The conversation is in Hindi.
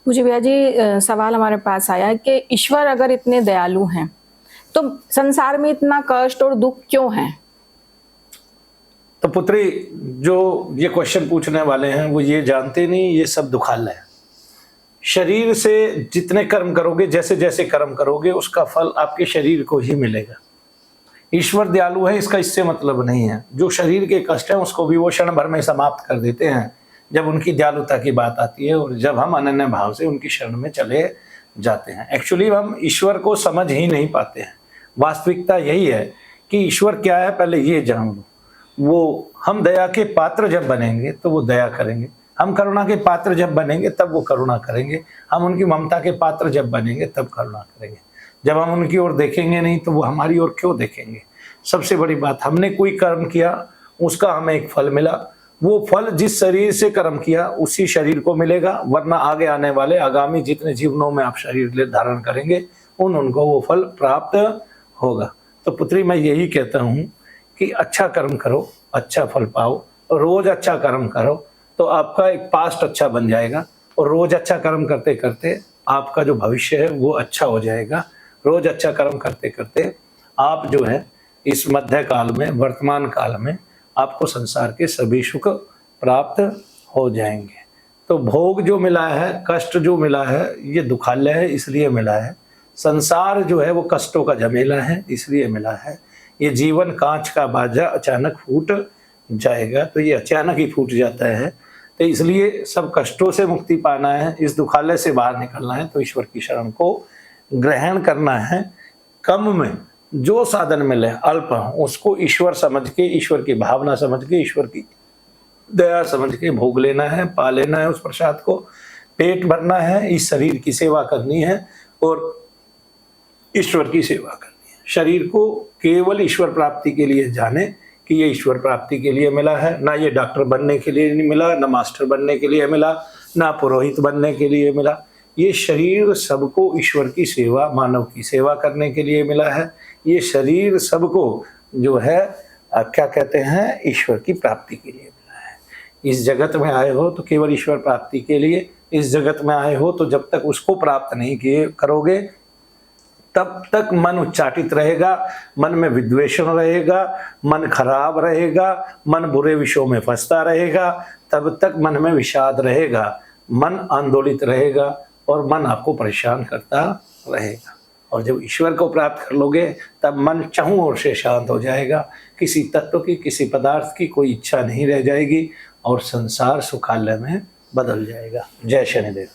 पूज्य भैया जी, सवाल हमारे पास आया है कि ईश्वर अगर इतने दयालु हैं तो संसार में इतना कष्ट और दुख क्यों है? तो पुत्री, जो ये क्वेश्चन पूछने वाले हैं वो ये जानते नहीं ये सब दुखालय है। शरीर से जितने कर्म करोगे, जैसे जैसे कर्म करोगे, उसका फल आपके शरीर को ही मिलेगा। ईश्वर दयालु है इसका इससे मतलब नहीं है। जो शरीर के कष्ट हैं उसको भी वो क्षण भर में समाप्त कर देते हैं जब उनकी दयालुता की बात आती है और जब हम अनन्य भाव से उनकी शरण में चले जाते हैं। एक्चुअली हम ईश्वर को समझ ही नहीं पाते हैं। वास्तविकता यही है कि ईश्वर क्या है पहले ये जान लो। वो हम दया के पात्र जब बनेंगे तो वो दया करेंगे, हम करुणा के पात्र जब बनेंगे तब वो करुणा करेंगे, हम उनकी ममता के पात्र जब बनेंगे तब करुणा करेंगे। जब हम उनकी ओर देखेंगे नहीं तो वो हमारी ओर क्यों देखेंगे? सबसे बड़ी बात, हमने कोई कर्म किया, उसका हमें एक फल मिला, वो फल जिस शरीर से कर्म किया उसी शरीर को मिलेगा, वरना आगे आने वाले आगामी जितने जीवनों में आप शरीर धारण करेंगे उनको वो फल प्राप्त होगा। तो पुत्री, मैं यही कहता हूँ कि अच्छा कर्म करो, अच्छा फल पाओ, रोज अच्छा कर्म करो तो आपका एक पास्ट अच्छा बन जाएगा और रोज अच्छा कर्म करते करते आपका जो भविष्य है वो अच्छा हो जाएगा। रोज अच्छा कर्म करते करते आप जो है इस मध्य काल में, वर्तमान काल में आपको संसार के सभी सुख प्राप्त हो जाएंगे। तो भोग जो मिला है, कष्ट जो मिला है, ये दुखालय है इसलिए मिला है। संसार जो है वो कष्टों का झमेला है इसलिए मिला है। ये जीवन कांच का बाजा अचानक फूट जाएगा, तो ये अचानक ही फूट जाता है। तो इसलिए सब कष्टों से मुक्ति पाना है, इस दुखालय से बाहर निकलना है तो ईश्वर की शरण को ग्रहण करना है। कम में जो साधन मिले अल्प उसको ईश्वर समझ के, ईश्वर की भावना समझ के, ईश्वर की दया समझ के भोग लेना है, पा लेना है उस प्रसाद को, पेट भरना है, इस शरीर की सेवा करनी है और ईश्वर की सेवा करनी है। शरीर को केवल ईश्वर प्राप्ति के लिए जाने कि ये ईश्वर प्राप्ति के लिए मिला है, ना ये डॉक्टर बनने के लिए नहीं मिला, ना मास्टर बनने के लिए मिला, ना पुरोहित बनने के लिए मिला। ये शरीर सबको ईश्वर की सेवा, मानव की सेवा करने के लिए मिला है। ये शरीर सबको जो है क्या कहते हैं, ईश्वर की प्राप्ति के लिए मिला है। इस जगत में आए हो तो केवल ईश्वर प्राप्ति के लिए, इस जगत में आए हो तो जब तक उसको प्राप्त नहीं किए करोगे तब तक मन उच्चाटित रहेगा, मन में विद्वेषण रहेगा, मन खराब रहेगा, मन बुरे विषयों में फंसता रहेगा, तब तक मन में विषाद रहेगा, मन आंदोलित रहेगा और मन आपको परेशान करता रहेगा। और जब ईश्वर को प्राप्त कर लोगे तब मन चारों ओर से शांत हो जाएगा, किसी तत्व की, किसी पदार्थ की कोई इच्छा नहीं रह जाएगी और संसार सुखालय में बदल जाएगा। जय शनिदेव।